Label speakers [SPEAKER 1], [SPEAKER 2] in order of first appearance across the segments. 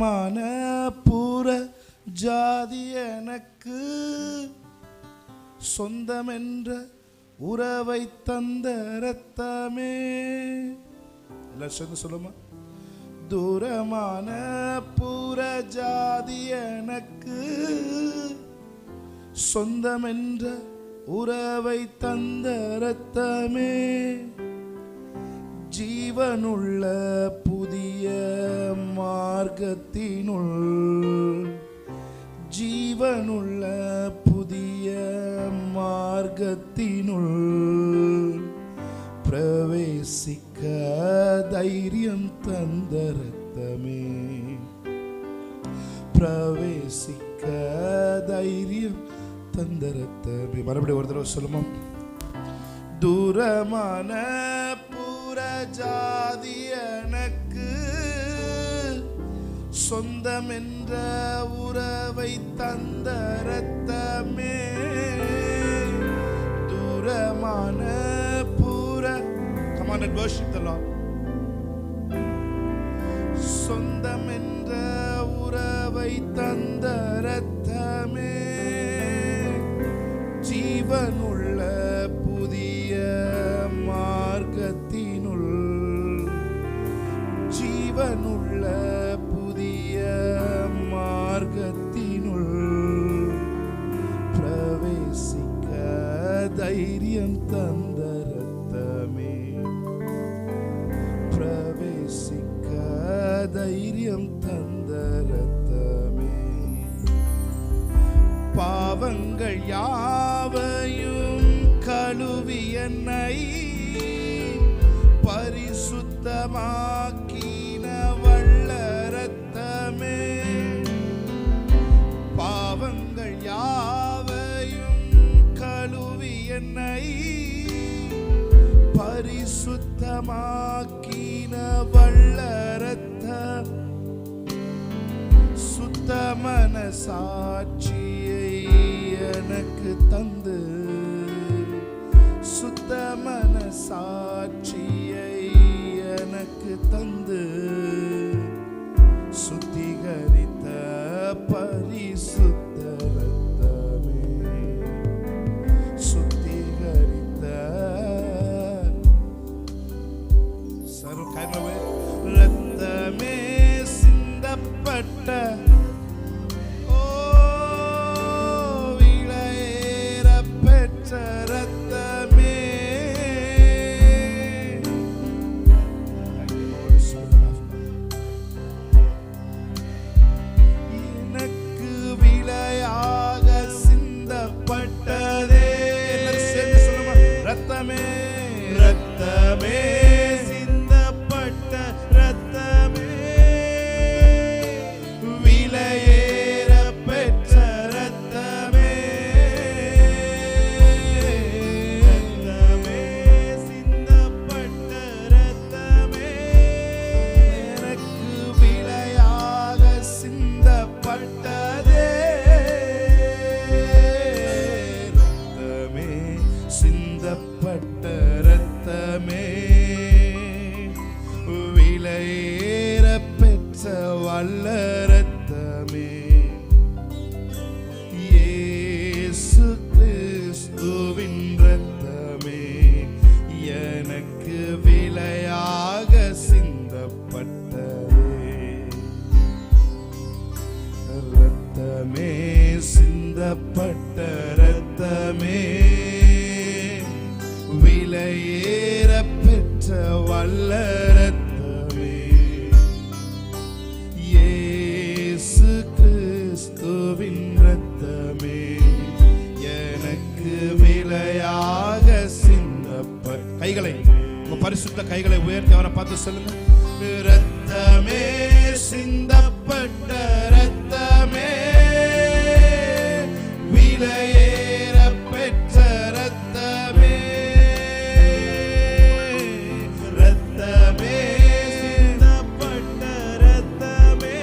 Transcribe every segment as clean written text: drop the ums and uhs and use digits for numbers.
[SPEAKER 1] தூரமான புற ஜாதி எனக்கு சொந்தமென்ற உறவை தந்த ரத்தமே. எல்லாம் சேர்ந்து சொல்லுமா? தூரமான புற ஜாதி எனக்கு சொந்தமென்ற உறவை தந்த ரத்தமே. ஜீவனுள்ள புதிய மார்க்கத்தினுள், ஜீவனுள்ள புதிய மார்க்கத்தினுள் பிரவேசிக்க தைரியம் தந்த ரத்தமே. பிரவேசிக்க தைரியம் தந்த ரத்தமே. மறுபடியும் ஒரு தடவை சொல்லுமா? தூரமான புற ஜாதி எனக்கு சொந்தம் என்ற உறவை தந்த ரத்தமே. தூரமான புற, come on and worship the Lord. சொந்தம் என்ற உறவை தந்த ரத்தமே. ஜீவனுள்ள புதிய மார்க்கத்தினுள், ஜீவனுள்ள புதிய மார்க்கத்தினுள் பிரவேசிக்க தைரியம் தந்த ரத்தமே. பிரவேசிக்க தைரியம் தந்த ரத்தமே. பாவங்கள் யாவையும் கழுவி என்னை பரிசுத்தமாக்கின வல்ல ரத்தமே. பாவங்கள் யாவையும் கழுவி என்னை பரிசுத்தமாக்கின வல்ல ரத்தம். சுத்த மனசாட்சியை எனக்கு தந்து, சுத்த மனசாட்சியை எனக்கு தந்து சுத்திகரித்த பரிசுத்த ரத்தமே. சுத்திகரித்த சர்வ கைமவே ரத்தமே சிந்தப்பட்ட சிந்தப்பட்ட ரத்தமே. விலையேற பெற்ற வல்ல ரத்தமே. இயேசு கிறிஸ்துவின் ரத்தமே எனக்கு விலையாக சிந்தப்பட்ட. கைகளை, உங்க பரிசுத்த கைகளை உயர்த்தி அவரை பார்த்து சொல்லுங்க. ரத்தமே சிந்தப்பட்ட ரத்தமே. விலையேற பெற்ற ரத்தமே. ரத்தமே சிந்தப்பட்ட ரத்தமே.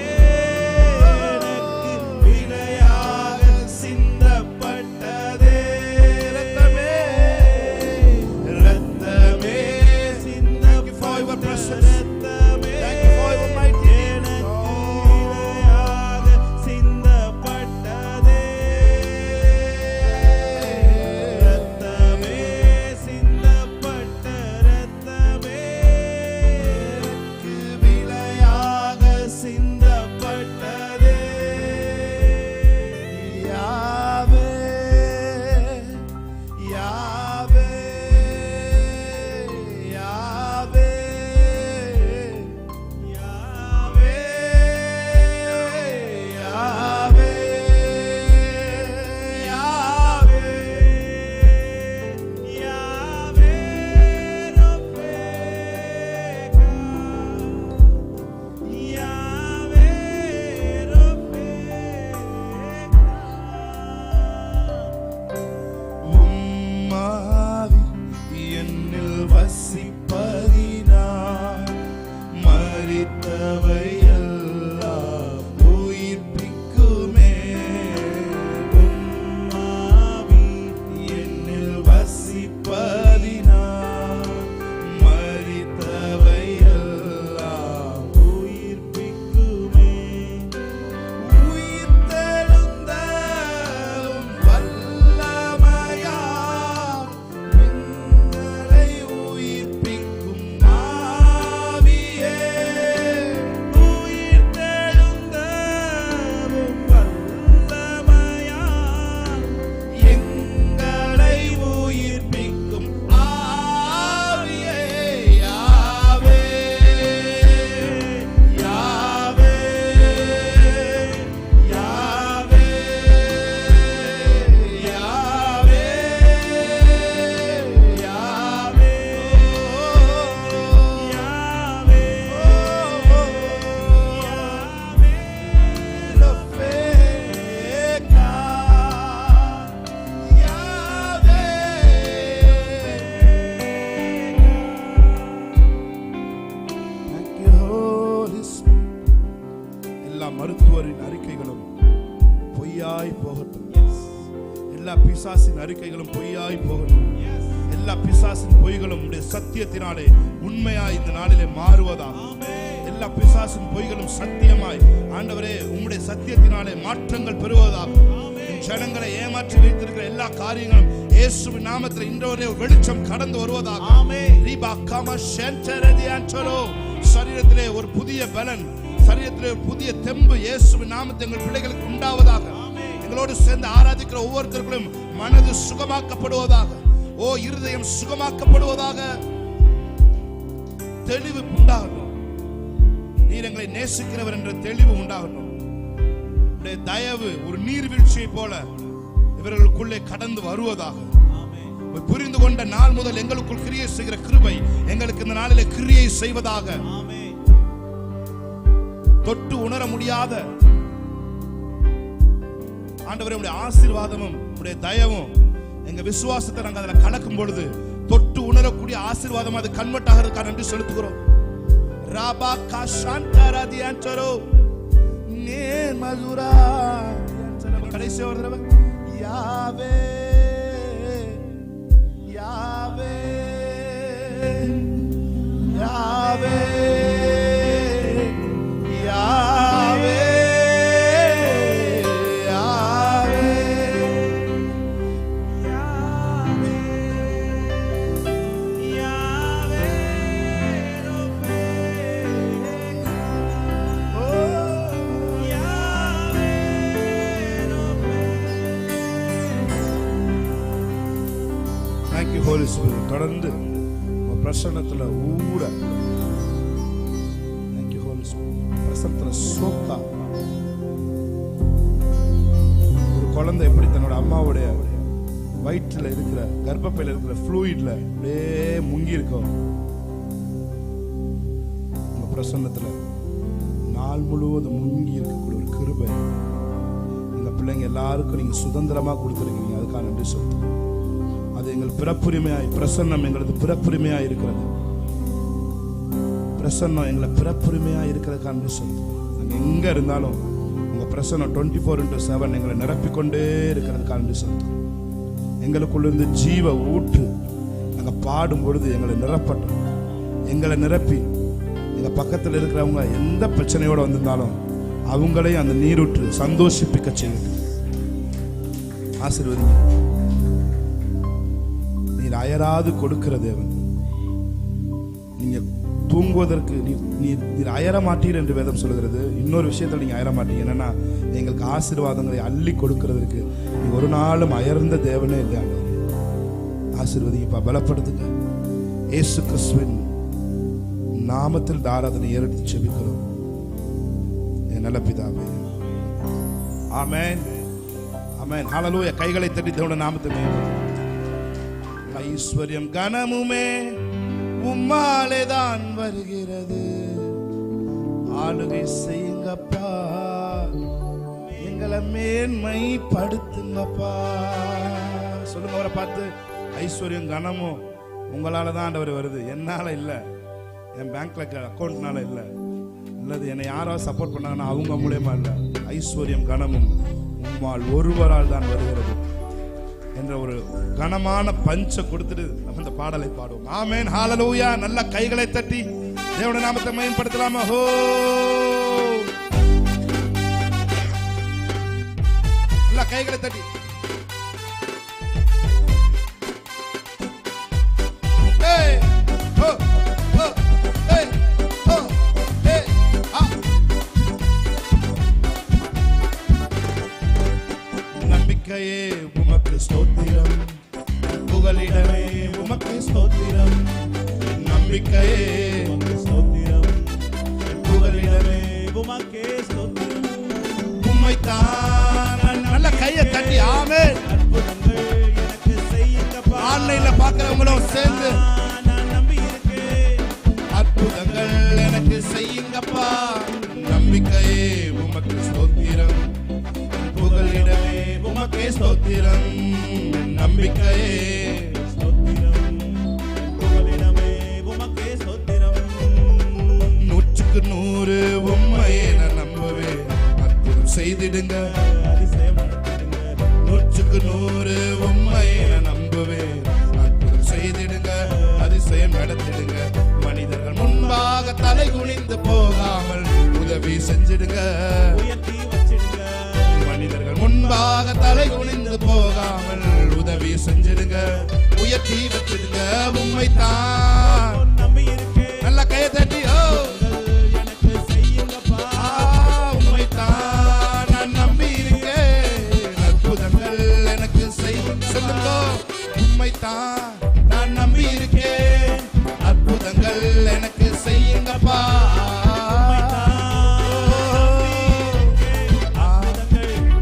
[SPEAKER 1] எனக்கு விலையாக சிந்தப்பட்டதே. ரத்தமே ரத்தமே சிந்த. Thank you for your presence. Thank you for your mighty. எல்லா பிசாசின் அறிக்கைகளும் பொய்யாய் போகணும். எல்லா பிசாசின் பொய்களும் உம்முடைய சத்தியத்தினாலே உண்மையாய் இந்த நாளிலே மாறுவதாக. எல்லா பிசாசின் பொய்களும் சத்தியமாய் ஆண்டவரே உம்முடைய சத்தியத்தினாலே மாற்றங்கள் பெறுவதாக. ஜனங்களை ஏமாற்றி வைத்திருக்கிற எல்லா காரியங்களும் இயேசுவின் நாமத்தில் இன்றவரே வெளிச்சம் கடந்து வருவதாக. சரீரத்திலே ஒரு புதிய பலன், சரீரத்திலே ஒரு புதிய தெம்பு இயேசுவின் நாமத்தில் எங்கள் பிள்ளைகளுக்கு உண்டாவதாக. எங்களோடு சேர்ந்து ஆராதிக்கிற ஒவ்வொருத்தருக்கும் மனது சுகமாக்கப்படுவதாக. ஓ, இருதயம் சுகமாக்கப்படுவதாக. தெளிவு உண்டாகட்டும். நீர் எங்களை நேசிக்கிறவர் என்ற தெளிவு உண்டாகட்டும். தயவு ஒரு நீர்வீழ்ச்சியை போல இவர்களுக்குள்ளே கடந்து வருவதாக. புரிந்து கொண்ட நாள் முதல் எங்களுக்குள் கிரியை செய்கிற கிருபை எங்களுக்கு இந்த நாளிலே கிரியை செய்வதாக. தொட்டு உணர முடியாத ஆண்டவரே உம்முடைய ஆசீர்வாதமும் உம்முடைய தயவும் எங்க விசுவாசத்தை நாங்கள் அதில் கலக்கும் பொழுது தொட்டு உணரக்கூடிய ஆசீர்வாதம் அது கன்வெர்ட் ஆகிறதுக்காக நன்றி செலுத்துகிறோம். ராபா காஷாந்தராதி அன்சரோ நே மதுரா கடைசி ஒரு தடவை யாவே யாவே யாவே யாவே தொடர்ந்து பிரசன்னத்துல ஊற பிரசன்னத்துல சோக்கா. ஒரு குழந்தை எப்படி தன்னோட அம்மாவுடைய வயிற்றுல இருக்கிற கர்ப்பப்பையில இருக்கிற ஃப்ளூயிட்ல அப்படியே முங்கி இருக்கும், உங்க பிரசன்னத்துல நாள் முழுவதும் முங்கி இருக்கக்கூடிய ஒரு கிருபை எங்க பிள்ளைங்க எல்லாருக்கும் நீங்க சுதந்திரமா கொடுத்துருக்கீங்க. அதுக்காக நன்றி சொல்லுங்க. அது எங்கள் பிறப்புரிமையாய், பிரசன்னம் எங்களது பிறப்புரிமையாய் இருக்கிறது. பிரசன்னம் எங்களை பிறப்புரிமையாய் இருக்கிறதுக்காக நன்றி சொல்லுங்க. நாங்கள் எங்க இருந்தாலும் உங்க பிரசன்னம் 24/7 எங்களை நிரப்பிக்கொண்டே இருக்கிறதுக்காக நன்றி சொல்லுங்க. எங்களுக்குள்ளிருந்து ஜீவ ஊற்று நாங்க பாடும் பொழுது எங்களை நிரப்பட்டும். எங்களை நிரப்பி எங்க பக்கத்தில் இருக்கிறவங்க எந்த பிரச்சனையோட வந்திருந்தாலும் அவங்களையும் அந்த நீரூற்று சந்தோஷிப்பிக்க செய்யுங்க. ஆசீர்வதிங்க. நீர் அயராது கொடுக்கிற தேவன். நீங்க தூங்குவதற்கு நீர் அயர மாட்டீர் என்று வேதம் சொல்கிறது. இன்னொரு விஷயத்தில் நீங்க அயர மாட்டீங்க. என்னன்னா, எங்களுக்கு ஆசீர்வாதங்களை அள்ளி கொடுக்கிறதுக்கு நீ ஒரு நாளும் அயர்ந்த தேவனே இல்லை. ஆசீர்வதிங்கப்பா, பலப்படுத்துங்க. இயேசு கிறிஸ்துவின் நாமத்தில் ஆராதனை ஏறெடுத்து செபிக்கிறோம் என் நல்ல பிதாவே. ஆமென், ஆமென், ஹல்லேலூயா. கைகளை தட்டி தேவனுடைய நாமத்தை ஐஸ்வர்யம் கனமுமே உம்மாலே தான் வருகிறது. ஆளுகை செய்யுங்கப்பா, எங்களை மேன்மைப்படுத்துங்கப்பா. சொல்லுங்க அவரை பார்த்து, ஐஸ்வர்யம் கனமும் உங்களால தான் ஆண்டவர் வருது, என்னால இல்ல, என் பேங்க்ல அக்கௌண்ட்னால இல்ல, இல்லது என்னை யாராவது சப்போர்ட் பண்ணாங்கன்னா அவங்க மூலமா இல்ல. ஐஸ்வர்யம் கனமும் உம்மால் ஒருவரால் தான் வருகிறது என்ற ஒரு கனமான பஞ்ச கொடுத்துட்டு நம்ம இந்த பாடலை பாடுவோம். ஆமென், ஹல்லேலூயா. நல்ல கைகளை தட்டி தேவனுடைய நாமத்தை மகிமைப்படுத்தலாமா? ஹோ, நல்ல கைகளை தட்டி நம்பிக்கையே உமக்கு ஸ்தோத்திரம், புகலிடமே உமக்கு ஸ்தோத்திரம். நம்பிக்கையே உமக்கு ஸ்தோத்திரம், புகலிடமே உமக்கு ஸ்தோத்திரம். உம்மைத்தான். நல்ல கையை தட்டி ஆமென். அற்புதங்கள் எனக்கு செய்யுங்கப்பா. ஆன்லைன்ல பார்க்கிறவங்களும் சேர்ந்து நான் நம்பி இருக்கேன். அற்புதங்கள் எனக்கு செய்யுங்கப்பா. நம்பிக்கையே உமக்கு ஸ்தோத்திரம், புகலிடமே உமக்கே ஸ்தோத்திரம். நம்பிக்கையே ஸ்தோத்திரம், புகலிடமே உமக்கே ஸ்தோத்திரம். 100க்கு 100 உம்மையே நான் நம்பவே. அற்புதம் செய்திடுங்க, அதிசயம் நடத்திடுங்க. 100க்கு 100 முன்பாக தலை குனிந்து போகாமல் உதவி செஞ்சிடுங்க,
[SPEAKER 2] உயர்த்தி வச்சிடுங்க.
[SPEAKER 1] மனிதர்கள் முன்பாக தலை குனிந்து போகாமல் உதவி செஞ்சிடுங்க, உயர்த்தி வச்சிடுங்க. உம்மைத்தான்
[SPEAKER 2] நம்பி இருக்கேன்,
[SPEAKER 1] நல்ல கையை தட்டியோ
[SPEAKER 2] எனக்கு செய்யுங்கப்பா.
[SPEAKER 1] உம்மைத்தான் நான் நம்பி இருக்கேன், அற்புதங்கள் எனக்கு செய்யுங்க. சொல்லுங்க, உம்மைத்தான் நான் நம்பி இருக்கேன், அற்புதங்கள் எனக்கு செய்யுங்கப்பா.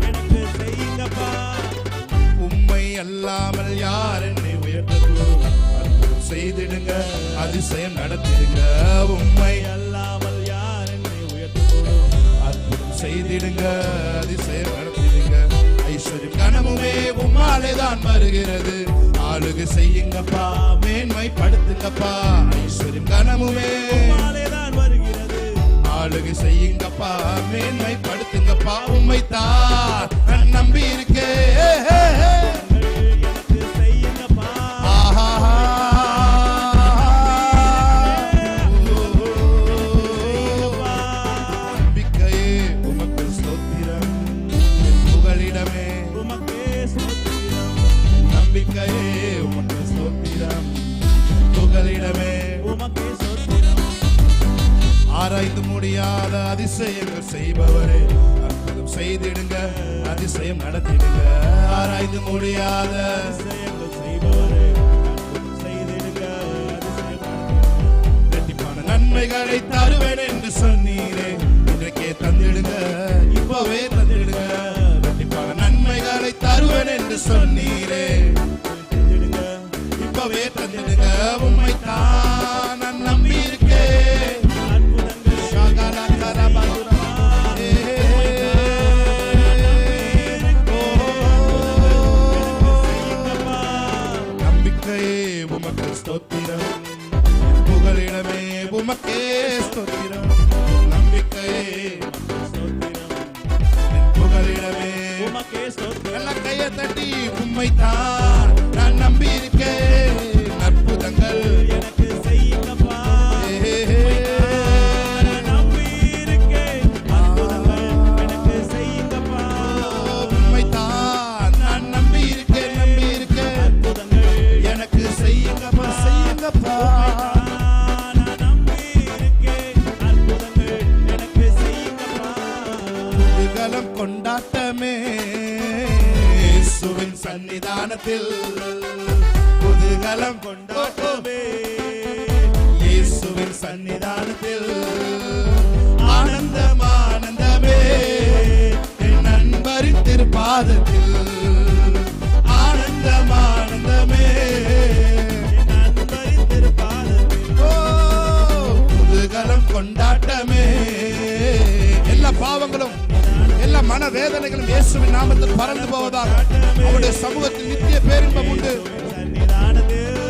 [SPEAKER 2] எனக்கு செய்யுங்கப்பா.
[SPEAKER 1] உம்மை அல்லாமல் யார் என்னை உயர்த்தக்கூடும்? அற்புதம் செய்திடுங்க, அதிசயம் நடத்திடுங்க. உம்மை
[SPEAKER 2] அல்லாமல் யார் என்னை உயர்த்தக்கூடும்?
[SPEAKER 1] அற்புதம் செய்திடுங்க, அதிசயம் நடத்திடுங்க. ஐஸ்வர்யம் கனமுமே உம்மாலே தான் வருகிறது, ஆளுகை செய்யுங்கப்பா, மேன்மைப்படுத்துங்கப்பா. ஐஸ்வர்யம் கனமுமே
[SPEAKER 2] உம்மாலேதான் வருகிறது,
[SPEAKER 1] ஆளுகை செய்யுங்கப்பா, மேன்மைப்படுத்துங்கப்பா. உம்மைத்தான் நான் நம்பி இருக்கேன்.
[SPEAKER 2] எனக்கு செய்யுங்கப்பா.
[SPEAKER 1] நம்பிக்கையே உமக்கு ஸ்தோத்திரம், புகலிடமே
[SPEAKER 2] உமக்கே ஸ்தோத்திரம்,
[SPEAKER 1] நம்பிக்கையே உமக்கு ஸ்தோத்திரம், புகலிடமே
[SPEAKER 2] உமக்கே ஸ்தோத்திரம்.
[SPEAKER 1] ஆராய்ந்து முடியாத அதிசயங்கள் செய்பவரே, அற்புதம் செய்திடுங்க, அதிசயம் நடத்திடுங்க. ஆராய்ந்து முடியாத
[SPEAKER 2] அதிசயங்கள் செய்பவரே, அற்புதம் செய்திடுங்க, அதிசயம் நடத்திடுங்க.
[SPEAKER 1] இரட்டிப்பான நன்மைகளை தருவேன் என்று சொன்னீரே, இன்றைக்கே தந்திடுங்க, இப்பவே தந்திடுங்க. இரட்டிப்பான நன்மைகளை தருவேன் என்று சொன்னீரே,
[SPEAKER 2] செய்திடுங்க,
[SPEAKER 1] இப்பவே தந்திடுங்க. உம்மைத்தான் நான் நம்பி இருக்கேன்.
[SPEAKER 2] அற்புதங்கள்
[SPEAKER 1] ஷகல கரபதுரா.
[SPEAKER 2] செய்யுங்கப்பா.
[SPEAKER 1] நம்பிக்கையே உமக்கு ஸ்தோத்திரம், புகலிடமே உமக்கே ஸ்தோத்திரம். நம்பிக்கையே
[SPEAKER 2] ஸ்தோத்திரம்,
[SPEAKER 1] புகலிடமே
[SPEAKER 2] உமக்கே ஸ்தோத்திரம்.
[SPEAKER 1] நல்ல கையை தட்டி உம்மைத்தான் நான் நம்பி இருக்கேன், அற்புதங்கள்
[SPEAKER 2] எனக்கு செய்யுங்கப்பா. நான் நம்பி இருக்கேன், அற்புதங்கள் எனக்கு செய்யுங்கப்பா.
[SPEAKER 1] உம்மைத்தான் நான் நம்பி இருக்கேன், நம்பி இருக்கேன்,
[SPEAKER 2] அற்புதங்கள்
[SPEAKER 1] எனக்கு செய்யுங்கப்பா, செய்யுங்கப்பா.
[SPEAKER 2] நான் நம்பி இருக்கேன், அற்புதங்கள் எனக்கு செய்யுங்கப்பா.
[SPEAKER 1] குதூகலம் கொண்டாட்டமே இயேசுவின் சன்னிதானத்தில், குதூகலம் கொண்டாட்டமே இயேசுவின் சன்னிதானத்தில், ஆனந்தம் ஆனந்தமே என் நண்பரின் திருப்பாதத்தில், ஆனந்தம் ஆனந்தமே
[SPEAKER 2] என் நண்பரின் திருப்பாதத்தில்.
[SPEAKER 1] ஓ, குதூகலம் கொண்டாட்டமே. எல்லா பாவங்களும் எல்லா மனவேதனைகளும் இயேசுவின் நாமத்தில் பறந்து போவதாக. அவருடைய சமூகத்தில் நித்திய பேரின்பம் உண்டு.
[SPEAKER 2] சன்னிதானத்தில்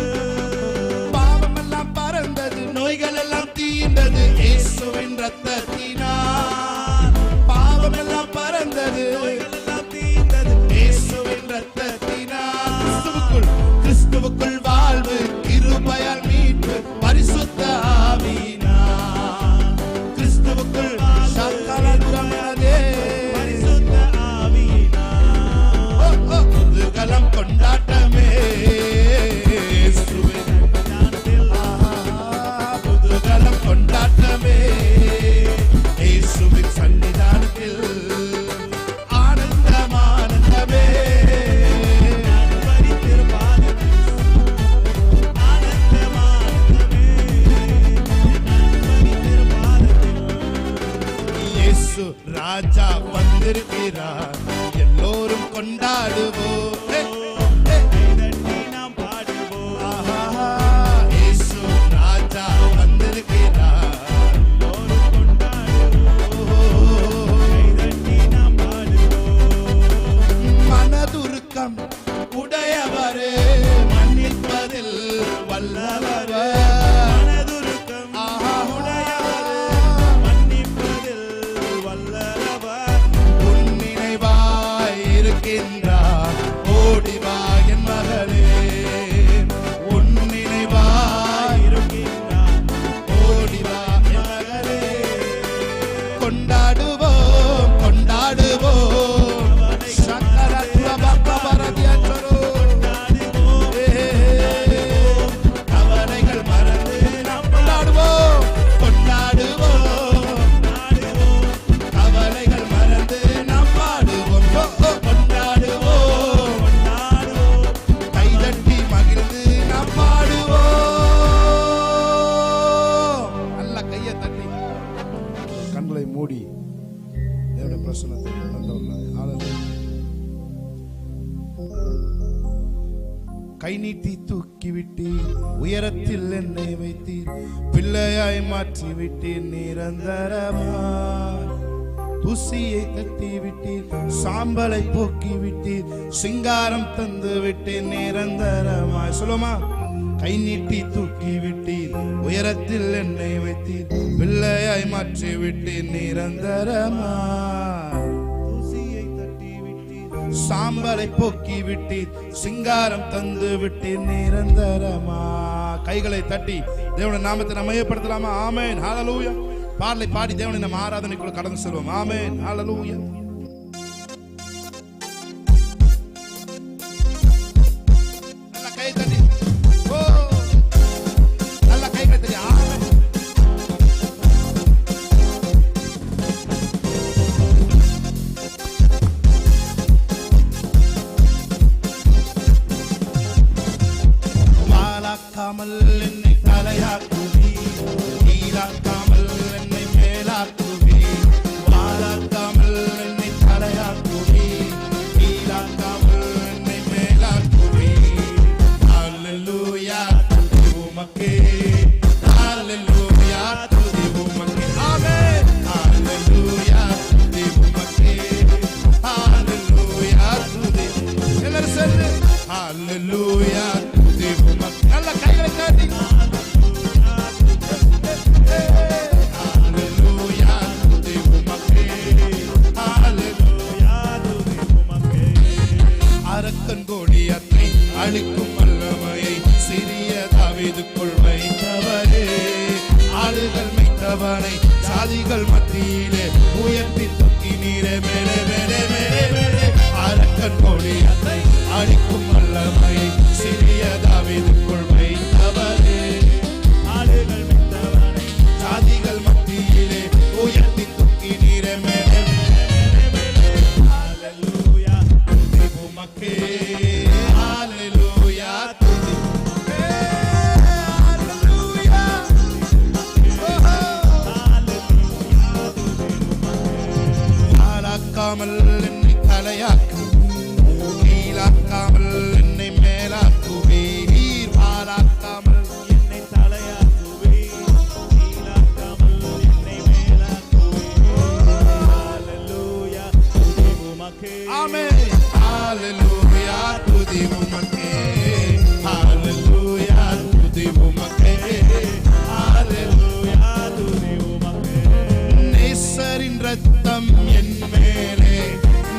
[SPEAKER 1] பாவம் எல்லாம் பறந்தது, நோய்கள் எல்லாம் தீர்ந்தது இயேசுவின் ரத்தத்தினால். பாவம் எல்லாம் பறந்தது,
[SPEAKER 2] எல்லாம் தீர்ந்தது.
[SPEAKER 1] இயேசுவின் ரத்தத்தினால். கிறிஸ்துவுக்குள், கிறிஸ்துவுக்குள் வாழ்வு, கிருபையால் மீட்பு, பரிசுத்த ஆவியினால். கிறிஸ்துவுக்குள் சகலதுரமனதே.
[SPEAKER 2] பரிசுத்த ஆவியினால்.
[SPEAKER 1] குதூகலம் கொண்டாட்டமே இயேசுவின்
[SPEAKER 2] ஞானத்தில்
[SPEAKER 1] குதூகலம் கொண்டாட்டமே இயேசு கை நீட்டி தூக்கி விட்டீர், உயரத்தில் என்னை வைத்தீர், பிள்ளையாய் மாற்றி விட்டீர் நிரந்தரமாய். தூசியை தட்டி விட்டீர், சாம்பலை போக்கி விட்டீர், சிங்காரம் தந்து விட்டீர் நிரந்தரமாய். சொல்லுமா, கை நீட்டி தூக்கி விட்டீர், உயரத்தில் என்னை வைத்தீர், பிள்ளையாய் மாற்றி விட்டீர் நிரந்தரமாய். தூசியை தட்டி விட்டீர், சாம்பலை போக்கி விட்டீர், சிங்காரம் தந்து விட்டீர் நிரந்தரமாய். கைகளை தட்டி தேவனுடைய நாமத்தை நம்ம மையப்படுத்தலாமா? ஆமென், ஹல்லேலூயா. பாடலை பாடி தேவனை நம்ம ஆராதனைக்குள்ள கடந்து செல்வோம். ஆமென், ஹல்லேலூயா. நல்ல கை தட்டி, ஓ நல்ல கை தட்டி. ஆமென். வாழாக்காமல் என்னை தலையாக்குவி, நீலாக்காமல் என்னை மேலாக்குவி. வாழாக்காமல் என்னை தலையாக்குவி, நீலாக்காமல் என்னை மேலாக்குவி. ஹல்லேலூயா, துதி உமக்கே. ஹல்லேலூயா, துதி உமக்கே. ஆமென். ஹல்லேலூயா, துதி உமக்கே. ஹல்லேலூயா, துதி. எல்லாரும் சொல்லு, ஹல்லேலூயா, துதி உமக்கே. நல்ல கைகளை தட்டி. ஹல்லேலூயா, துதி உமக்கே. ஹல்லேலூயா, துதி உமக்கே. அரக்கன் கோடியத்தை அழிக்கும் வல்லமையை சிறிய தாவீதுக்குள் வைத்தவரே, ஆளுகள் மைத்தவனை சாதிகள் மத்தியிலே உயர்த்தி தூக்கி நீரே மேலே மேலே மேலே மேலே. அரக்கன் கோடியத்தை அழிக்கும் வல்லமையை சிறிய தாவீதுக்குள் வைத்தவரே, ஆளுகள் மைத்தவனை சாதிகள் மத்தியிலே உயர்த்தி தூக்கி நீரே மேலே மேலே மேலே. ஹல்லேலூயா, துதி உமக்கே. ஹல்லேலூயா, துதி உமக்கே. ஹல்லேலூயா. ஆளாக்காமல் என்னை தலையாக்கு, கீழாக்காமல் என்னை மேலாக்குவீர். ஆளாக்காமல்
[SPEAKER 2] என்னை தலையாக்குவீர், கீழாக்காமல் என்னை மேலாக்குவீர். ஹல்லேலூயா, துதி உமக்கே.
[SPEAKER 1] ஆமென். ஹல்லேலூயா, துதி உமக்கே. ஹல்லேலூயா, துதி உமக்கே. ஹல்லேலூயா.
[SPEAKER 2] ஹல்லேலூயா, துதி உமக்கே.
[SPEAKER 1] நேசரின் ரத்தம் என் மேலே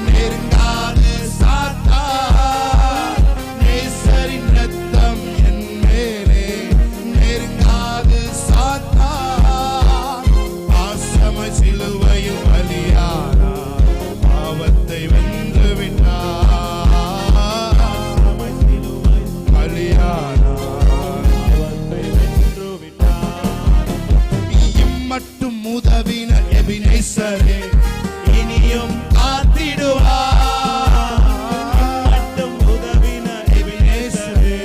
[SPEAKER 1] நெருங்காது சாத்தான். நேசரின் ரத்தம் என் மேலே நெருங்காது சாத்தான். பாசமாய் சிலுவையில் பலியானார், பாவத்தை வென்று விட்டார். பலியானார்,
[SPEAKER 2] பாவத்தை வென்று விட்டார்.
[SPEAKER 1] இம்மட்டும் உதவின எபினேசரே
[SPEAKER 2] இனியும் காத்திடுவார். மட்டும் உதவின எபினேசரே,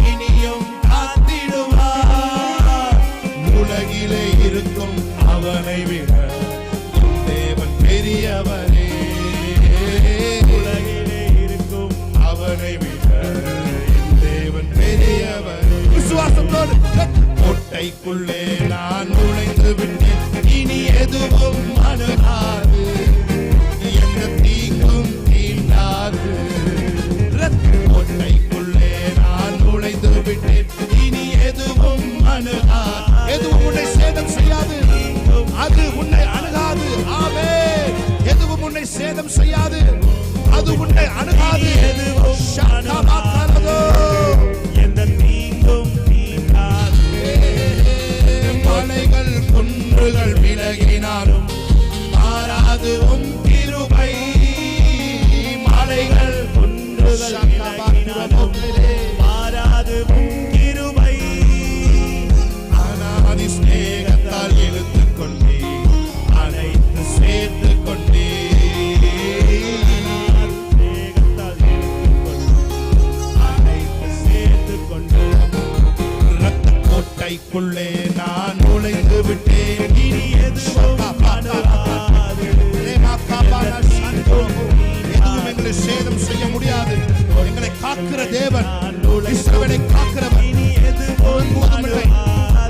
[SPEAKER 1] இனியும் காத்திடுவார். உலகிலே இருக்கும் அவனை விட என் தேவன் பெரியவரே.
[SPEAKER 2] உலகிலே இருக்கும்
[SPEAKER 1] அவனை விட என் தேவன் பெரியவரே. விசுவாசத்தோடு கோட்டைக்குள்ளே நான் நுழைந்து விட்டேன், இனி எதுவும் அணுகாது, எந்த தீங்கும் தீண்டாது. கோட்டைக்குள்ளே நான் நுழைந்து விட்டேன், இனி எதுவும் அணுகாது. எதுவும் உன்னை சேதம் செய்யாது, அது உன்னை அணுகாது. ஆமென். எதுவும் உன்னை சேதம் செய்யாது, அது உன்னை அணுகாது.
[SPEAKER 2] எதுவும்
[SPEAKER 1] ஷாக்காபாக்காரதோ.
[SPEAKER 2] எந்த தீங்கும் தீண்டாது.
[SPEAKER 1] மலைகள் குன்றுகள் விலகினாலும் மாறாது உம் கிருபை. மலைகள்
[SPEAKER 2] குன்றுகள் விலகினாலும் மாறாது உம் கிருபை.
[SPEAKER 1] அநாதி ஸ்நேகத்தால் இழுத்துக் கொண்டே, அனைத்து சேர்த்து கொண்டே.
[SPEAKER 2] மேகத்தால் அனைத்து சேர்த்துக் கொண்டு
[SPEAKER 1] இரத்த கோட்டைக்குள்ளே நான் நுழைந்து விட்டேன்,
[SPEAKER 2] இனி எதுவும் அணுகாது.
[SPEAKER 1] எதுவும் எங்களை சேதம் செய்ய முடியாது. எங்களை காக்கிற தேவன்
[SPEAKER 3] இஸ்ரவேலை காக்கிறவர்
[SPEAKER 2] இனி எதுவும்
[SPEAKER 3] ஒருபோதுமில்லை.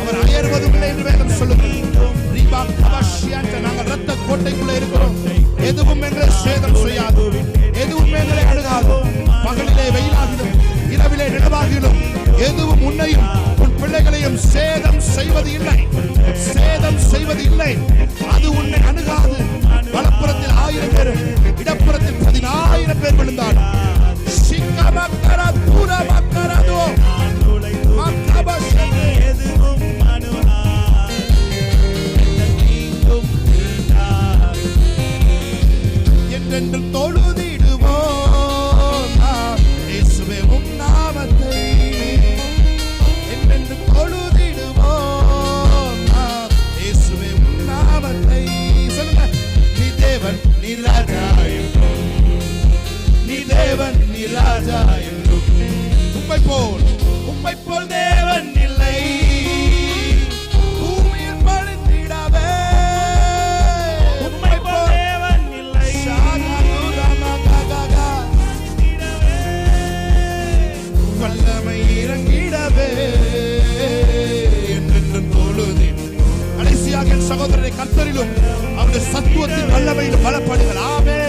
[SPEAKER 3] அவர் அயர்வதும் இல்லை என்று வேதம் சொல்லுகிறது. ரீபா கபாஷியான்ட்ட நாங்கள் இரத்த கோட்டைக்குள்ள இருக்கிறோம். எதுவும் எங்களை சேதம் செய்யாது, எதுவும் எங்களை அணுகாது. பகலிலே வெயிலாகிலும் இரவிலே நிலவாகிலும் எதுவும் உன்னையும் உன் பிள்ளைகளையும் சேதம் செய்வது இல்லை, சேதம் செய்வது இல்லை. அது உன்னை அணுகாது. வலப்புறத்தில் 1000 பேர், இடப்புறத்தில் 10000 பேர் விழுந்தார். சிக்கமக்கரா தூரமக்கரதோ மக்கபஷனே
[SPEAKER 2] எதுவும் அணுகாது. நீங்கும் நீங்காது.
[SPEAKER 3] என்றென்று தொழுதிடுவோம் நாம் இயேசுவே உம் நாமத்தை. என்றென்று தொழுதிடுவோம் நாம் இயேசுவே உம் நாமத்தை. சொல்லுங்க. நீ தேவன் நீ ராஜா என்றும், நீ தேவன் நீ ராஜா என்றும். உம்மை போல் தேவன் இல்லை பூமியில் பழுத்திடவே.
[SPEAKER 2] உம்மை போல் தேவன் இல்லை.
[SPEAKER 3] வல்லமை இறங்கிடவே என்றென்றும் தொழுதிடு. கடைசியாக என் சகோதரரை கர்த்தரிலும் அவருடைய சத்துவத்தின் வல்லமையில் பலப்படுங்கள். ஆமென்.